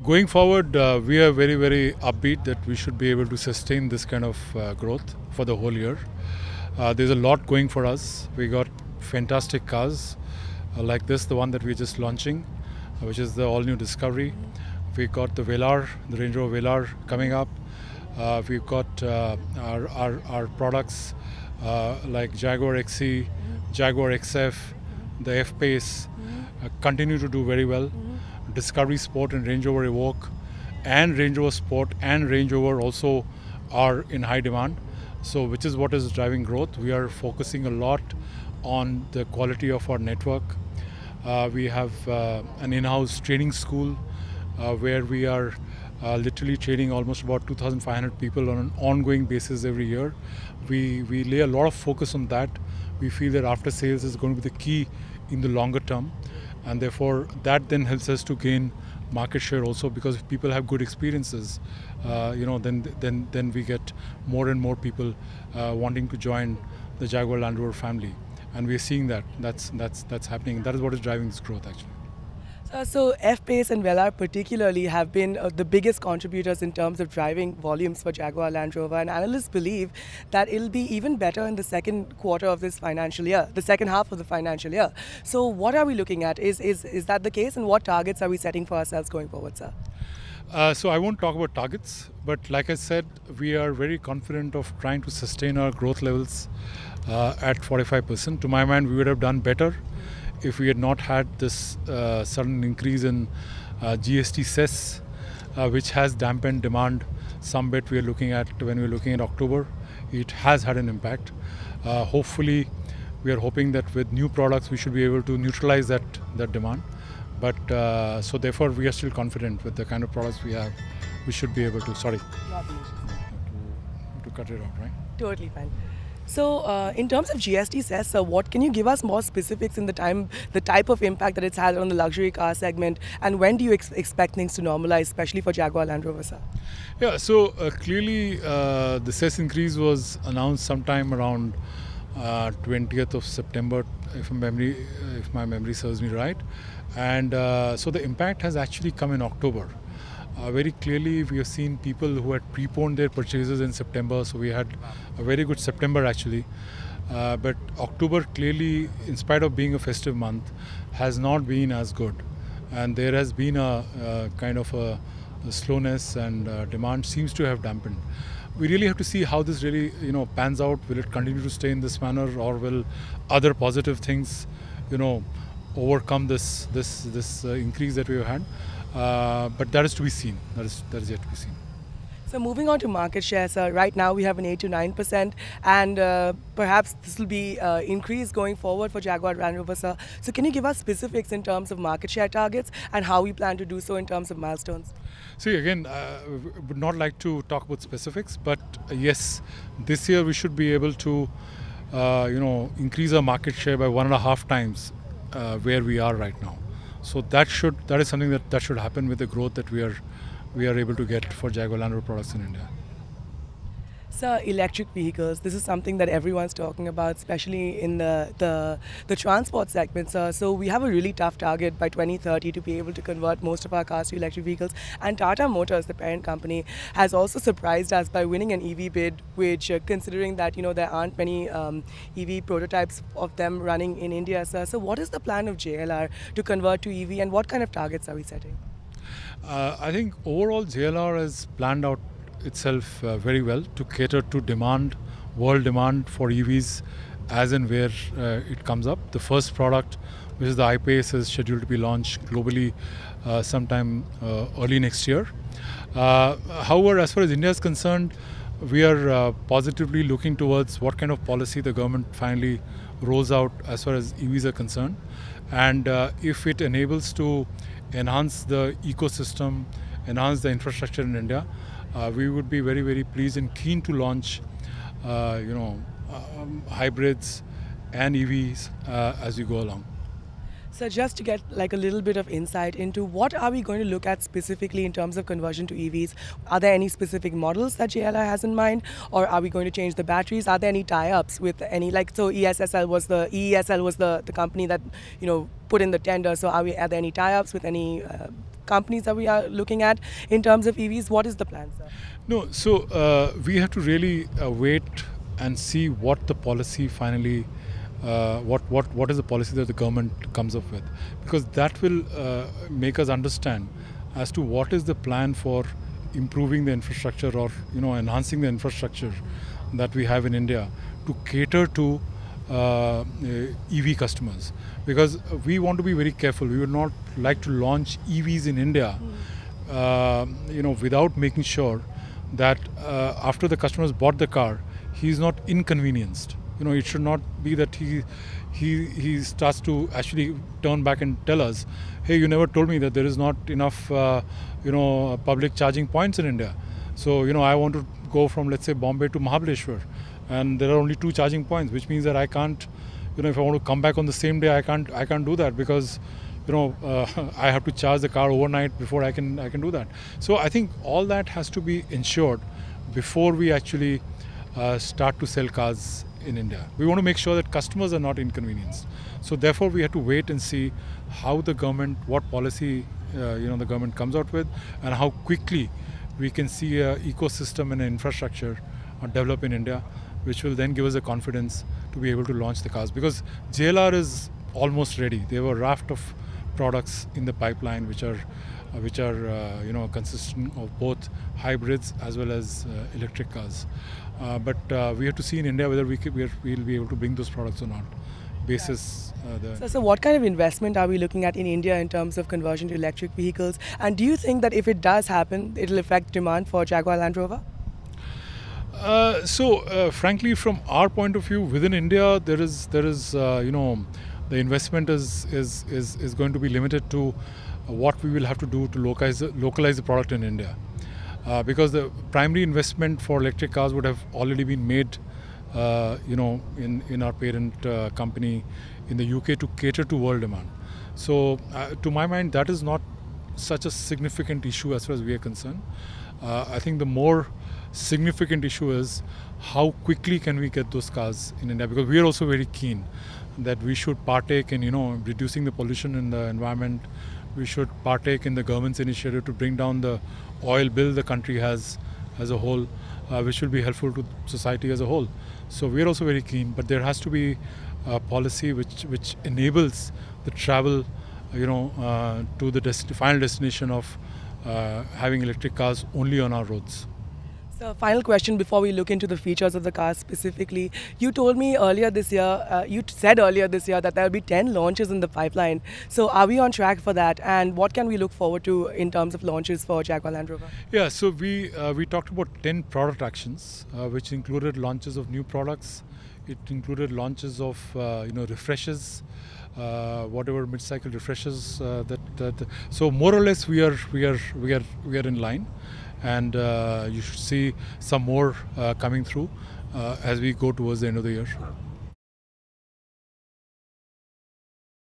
Going forward, we are very, very upbeat that we should be able to sustain this kind of growth for the whole year. There's a lot going for us. We got fantastic cars like this, the one that we're just launching, which is the all-new Discovery. We got the Velar, the Range Rover Velar coming up. We've got our products like Jaguar XC, Jaguar XF, the F-Pace continue to do very well. Discovery Sport and Range Rover Evoque and Range Rover Sport and Range Rover also are in high demand. So which is what is driving growth. We are focusing a lot on the quality of our network. We have an in-house training school where we are literally training almost about 2,500 people on an ongoing basis every year. We lay a lot of focus on that. We feel that after sales is going to be the key in the longer term, and therefore that then helps us to gain market share also, because if people have good experiences, then we get more and more people wanting to join the Jaguar Land Rover family, and we are seeing that's happening. That is what is driving this growth actually. So F-Pace and Velar particularly have been the biggest contributors in terms of driving volumes for Jaguar Land Rover, and analysts believe that it'll be even better in the second quarter of this financial year, the second half of the financial year. So what are we looking at? Is that the case, and what targets are we setting for ourselves going forward, sir? So I won't talk about targets, but like I said, we are very confident of trying to sustain our growth levels at 45%. To my mind, we would have done better if we had not had this sudden increase in GST cess, which has dampened demand some bit. We are looking at when we're looking at October, it has had an impact. Hopefully, we are hoping that with new products we should be able to neutralize that demand. But so therefore, we are still confident with the kind of products we have. We should be able to. Sorry, to cut it off, right? Totally fine. So, in terms of GST cess, sir, what can you give us more specifics in the type of impact that it's had on the luxury car segment, and when do you expect things to normalize, especially for Jaguar Land Rover, sir? Yeah, so clearly the cess increase was announced sometime around 20th of September, if my memory serves me right, and so the impact has actually come in October. Very clearly, we have seen people who had preponed their purchases in September, so we had a very good September actually. But October clearly, in spite of being a festive month, has not been as good, and there has been a kind of a slowness, and demand seems to have dampened. We really have to see how this really pans out. Will it continue to stay in this manner, or will other positive things overcome this increase that we have had? But that is to be seen. That is yet to be seen. So moving on to market share, sir. Right now we have an 8 to 9%, and perhaps this will be increased going forward for Jaguar Land Rover, sir. So can you give us specifics in terms of market share targets and how we plan to do so in terms of milestones? See, again, would not like to talk about specifics, but yes, this year we should be able to, increase our market share by 1.5 times where we are right now. So that is something that should happen with the growth that we are able to get for Jaguar Land Rover products in India. Sir, electric vehicles, this is something that everyone's talking about, especially in the transport segment, sir. So we have a really tough target by 2030 to be able to convert most of our cars to electric vehicles. And Tata Motors, the parent company, has also surprised us by winning an EV bid, which considering that there aren't many EV prototypes of them running in India, sir. So what is the plan of JLR to convert to EV, and what kind of targets are we setting? I think overall JLR has planned out itself very well to cater to demand, world demand for EVs as and where it comes up. The first product, which is the I-Pace, is scheduled to be launched globally sometime early next year. However, as far as India is concerned, we are positively looking towards what kind of policy the government finally rolls out as far as EVs are concerned. And if it enables to enhance the ecosystem, enhance the infrastructure in India, we would be very, very pleased and keen to launch, hybrids and EVs as we go along. So just to get like a little bit of insight into what are we going to look at specifically in terms of conversion to EVs? Are there any specific models that JLR has in mind, or are we going to change the batteries? Are there any tie-ups with any, like, so EESL was the company that, you know, put in the tender. So are there any tie-ups with any companies that we are looking at in terms of EVs? What is the plan, sir? No, so we have to really wait and see what the policy finally, what is the policy that the government comes up with, because that will make us understand as to what is the plan for improving the infrastructure, or enhancing the infrastructure that we have in India to cater to EV customers, because we want to be very careful. We would not like to launch EVs in India, without making sure that after the customer has bought the car, he is not inconvenienced. It should not be that he starts to actually turn back and tell us, hey, you never told me that there is not enough public charging points in India. So I want to go from, let's say, Bombay to Mahabaleshwar, and there are only 2 charging points, which means that I can't, if I want to come back on the same day, I can't do that, because I have to charge the car overnight before I can do that. So I think all that has to be ensured before we actually start to sell cars in India. We want to make sure that customers are not inconvenienced. So therefore we have to wait and see how the government, what policy the government comes out with, and how quickly we can see an ecosystem and an infrastructure develop in India, which will then give us the confidence to be able to launch the cars. Because JLR is almost ready. There were a raft of products in the pipeline which are consistent of both hybrids as well as electric cars. But we have to see in India whether we'll be able to bring those products or not. Basis. So what kind of investment are we looking at in India in terms of conversion to electric vehicles? And do you think that if it does happen, it'll affect demand for Jaguar Land Rover? Frankly, from our point of view, within India, there is the investment is going to be limited to what we will have to do to localize the product in India, because the primary investment for electric cars would have already been made, in our parent company in the UK to cater to world demand. So, to my mind, that is not such a significant issue as far as we are concerned. I think the more significant issue is how quickly can we get those cars in India, because we are also very keen that we should partake in reducing the pollution in the environment. We should partake in the government's initiative to bring down the oil bill the country has as a whole, which will be helpful to society as a whole. So we are also very keen, but there has to be a policy which enables the travel to the final destination of having electric cars only on our roads. So final question before we look into the features of the car specifically. You told me earlier this year, you said earlier this year that there will be 10 launches in the pipeline. So are we on track for that? And what can we look forward to in terms of launches for Jaguar Land Rover? Yeah, so we talked about 10 product actions, which included launches of new products. It included launches of refreshes, whatever mid-cycle refreshes. So more or less we are in line. And you should see some more coming through as we go towards the end of the year.